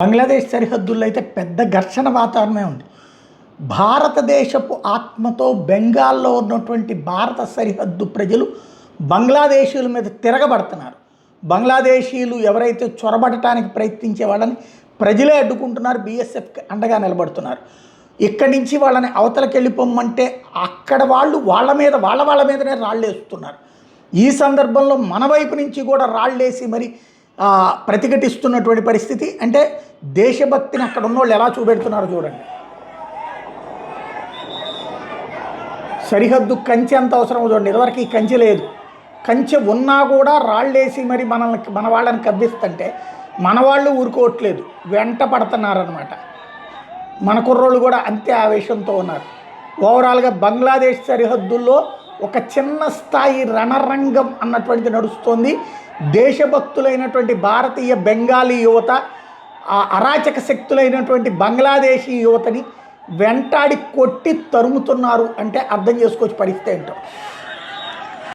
బంగ్లాదేశ్ సరిహద్దుల్లో అయితే పెద్ద ఘర్షణ వాతావరణమే ఉంది. భారతదేశపు ఆత్మతో బెంగాల్లో ఉన్నటువంటి భారత సరిహద్దు ప్రజలు బంగ్లాదేశీయుల మీద తిరగబడుతున్నారు. బంగ్లాదేశీయులు ఎవరైతే చొరబడటానికి ప్రయత్నించే వాళ్ళని ప్రజలే అడ్డుకుంటున్నారు, బీఎస్ఎఫ్ అండగా నిలబడుతున్నారు. ఇక్కడి నుంచి వాళ్ళని అవతలకి వెళ్ళిపోమంటే అక్కడ వాళ్ళు వాళ్ళ మీదనే రాళ్ళు వేస్తున్నారు. ఈ సందర్భంలో మన వైపు నుంచి కూడా రాళ్ళేసి మరి ప్రతిఘటిస్తున్నటువంటి పరిస్థితి. అంటే దేశభక్తిని అక్కడ ఉన్నోళ్ళు ఎలా చూపెడుతున్నారో చూడండి. సరిహద్దు కంచె ఎంత అవసరమో చూడండి. ఇదివరకు ఈ కంచె లేదు, కంచె ఉన్నా కూడా రాళ్ళేసి మరి మన వాళ్ళని కవ్విస్తుంటే మన వాళ్ళు ఊరుకోవట్లేదు, వెంట పడుతున్నారనమాట. మన కుర్రోళ్ళు కూడా అంతే ఆవేశంతో ఉన్నారు. ఓవరాల్గా బంగ్లాదేశ్ సరిహద్దుల్లో ఒక చిన్న స్థాయి రణరంగం అన్నటువంటిది నడుస్తోంది. దేశభక్తులైనటువంటి భారతీయ బెంగాలీ యువత అరాచక శక్తులైనటువంటి బంగ్లాదేశీ యువతని వెంటాడి కొట్టి తరుముతున్నారు అంటే అర్థం చేసుకోవచ్చు పరిస్థితి ఏంటో.